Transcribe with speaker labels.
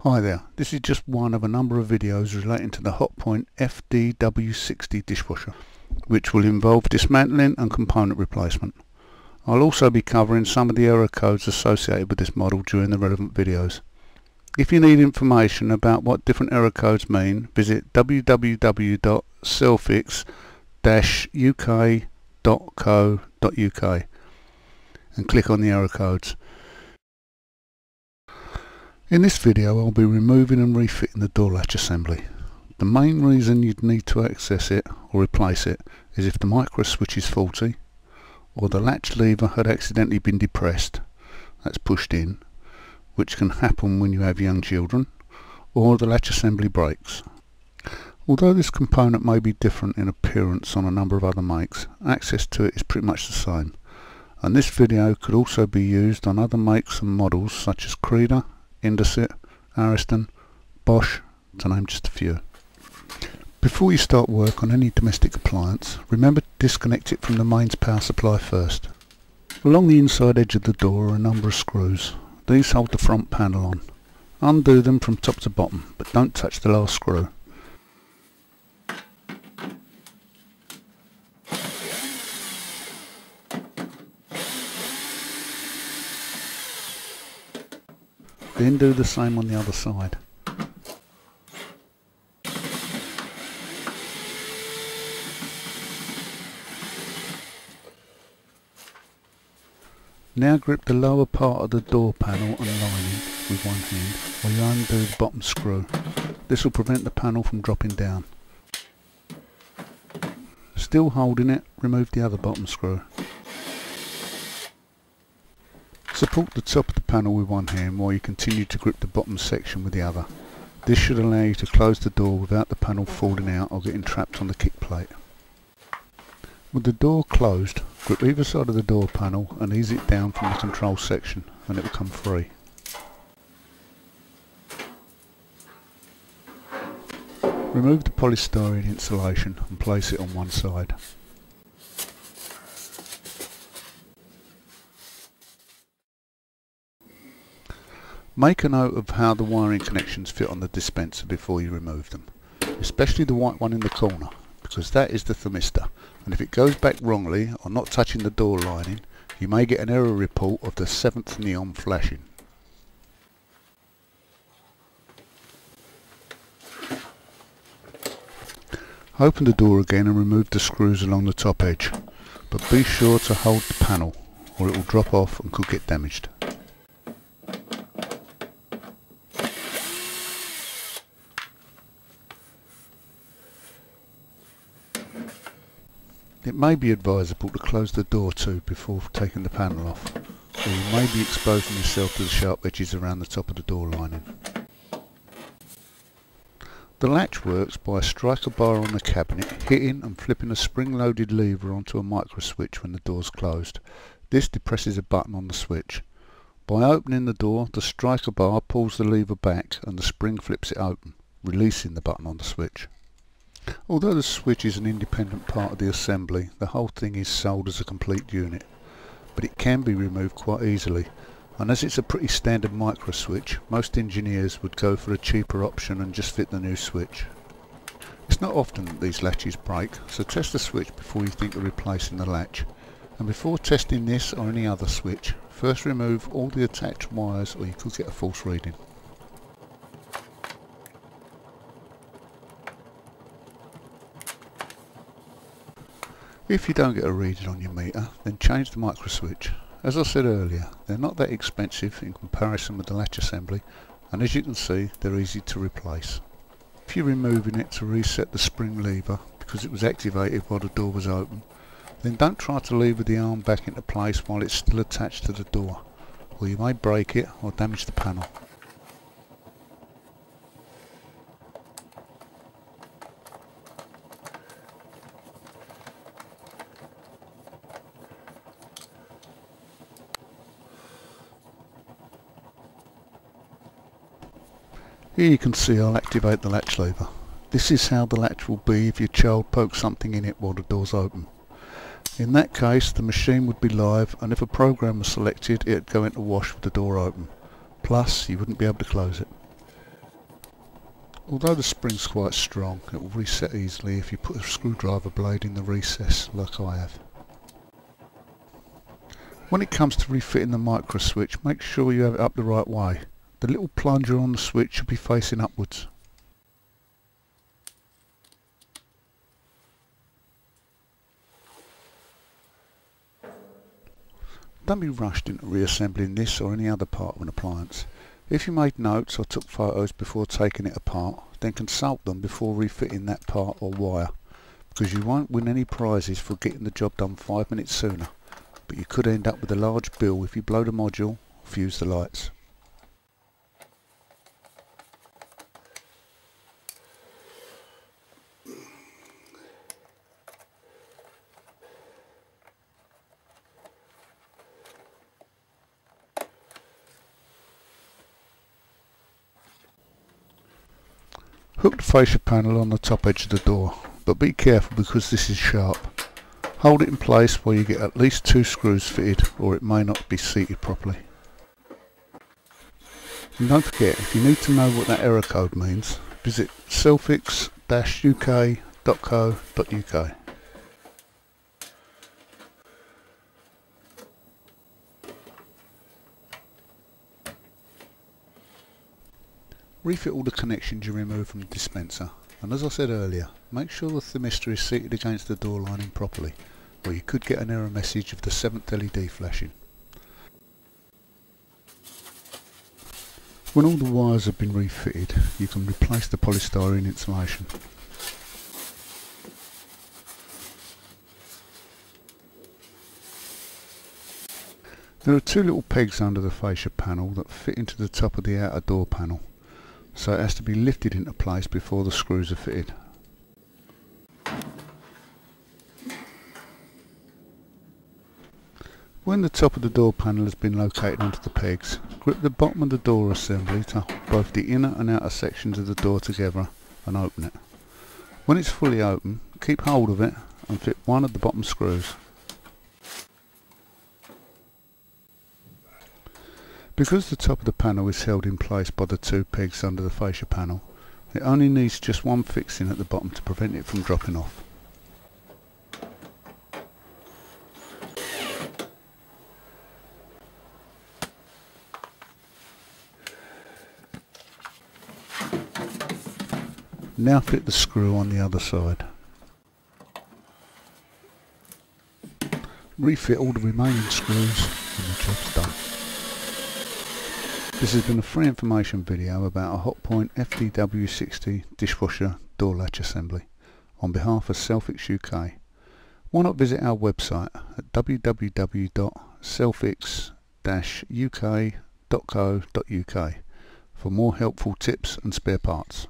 Speaker 1: Hi there, this is just one of a number of videos relating to the Hotpoint FDW60 dishwasher, which will involve dismantling and component replacement. I'll also be covering some of the error codes associated with this model during the relevant videos. If you need information about what different error codes mean, visit www.selfix-uk.co.uk and click on the error codes. In this video I'll be removing and refitting the door latch assembly. The main reason you'd need to access it or replace it is if the micro switch is faulty, or the latch lever had accidentally been depressed, that's pushed in, which can happen when you have young children, or the latch assembly breaks. Although this component may be different in appearance on a number of other makes, access to it is pretty much the same, and this video could also be used on other makes and models such as Creda, Indesit, Ariston, Bosch, to name just a few. Before you start work on any domestic appliance, remember to disconnect it from the mains power supply first. Along the inside edge of the door are a number of screws. These hold the front panel on. Undo them from top to bottom, but don't touch the last screw. Then do the same on the other side. Now grip the lower part of the door panel and lining with one hand while you undo the bottom screw. This will prevent the panel from dropping down. Still holding it, remove the other bottom screw. Support the top of the panel with one hand while you continue to grip the bottom section with the other. This should allow you to close the door without the panel falling out or getting trapped on the kick plate. With the door closed, grip either side of the door panel and ease it down from the control section and it will come free. Remove the polystyrene insulation and place it on one side. Make a note of how the wiring connections fit on the dispenser before you remove them, especially the white one in the corner, because that is the thermistor, and if it goes back wrongly or not touching the door lining, you may get an error report of the 7th neon flashing. Open the door again and remove the screws along the top edge, but be sure to hold the panel or it will drop off and could get damaged. It may be advisable to close the door too before taking the panel off, or you may be exposing yourself to the sharp edges around the top of the door lining. The latch works by a striker bar on the cabinet hitting and flipping a spring-loaded lever onto a micro switch when the door is closed. This depresses a button on the switch. By opening the door, the striker bar pulls the lever back and the spring flips it open, releasing the button on the switch. Although the switch is an independent part of the assembly, the whole thing is sold as a complete unit, but it can be removed quite easily, and as it's a pretty standard micro switch, most engineers would go for a cheaper option and just fit the new switch. It's not often that these latches break, so test the switch before you think of replacing the latch, and before testing this or any other switch, first remove all the attached wires or you could get a false reading. If you don't get a reading on your meter, then change the micro switch. As I said earlier, they're not that expensive in comparison with the latch assembly, and as you can see, they're easy to replace. If you're removing it to reset the spring lever because it was activated while the door was open, then don't try to lever the arm back into place while it's still attached to the door, or you may break it or damage the panel. Here you can see I'll activate the latch lever. This is how the latch will be if your child pokes something in it while the door's open. In that case, the machine would be live, and if a program was selected, it'd go into wash with the door open. Plus, you wouldn't be able to close it. Although the spring's quite strong, it will reset easily if you put a screwdriver blade in the recess like I have. When it comes to refitting the micro switch, make sure you have it up the right way. The little plunger on the switch should be facing upwards. Don't be rushed into reassembling this or any other part of an appliance. If you made notes or took photos before taking it apart, then consult them before refitting that part or wire, because you won't win any prizes for getting the job done 5 minutes sooner, but you could end up with a large bill if you blow the module or fuse the lights. Hook the fascia panel on the top edge of the door, but be careful because this is sharp. Hold it in place while you get at least 2 screws fitted, or it may not be seated properly. And don't forget, if you need to know what that error code means, visit selfix-uk.co.uk. Refit all the connections you remove from the dispenser, and as I said earlier, make sure the thermistor is seated against the door lining properly, or you could get an error message of the 7th LED flashing. When all the wires have been refitted, you can replace the polystyrene insulation. There are 2 little pegs under the fascia panel that fit into the top of the outer door panel, so it has to be lifted into place before the screws are fitted. When the top of the door panel has been located onto the pegs, grip the bottom of the door assembly to hold both the inner and outer sections of the door together and open it. When it's fully open, keep hold of it and fit one of the bottom screws. Because the top of the panel is held in place by the 2 pegs under the fascia panel, it only needs just one fixing at the bottom to prevent it from dropping off. Now fit the screw on the other side. Refit all the remaining screws and the job's done. This has been a free information video about a Hotpoint FDW60 dishwasher door latch assembly on behalf of Selfix UK. Why not visit our website at www.selfix-uk.co.uk for more helpful tips and spare parts.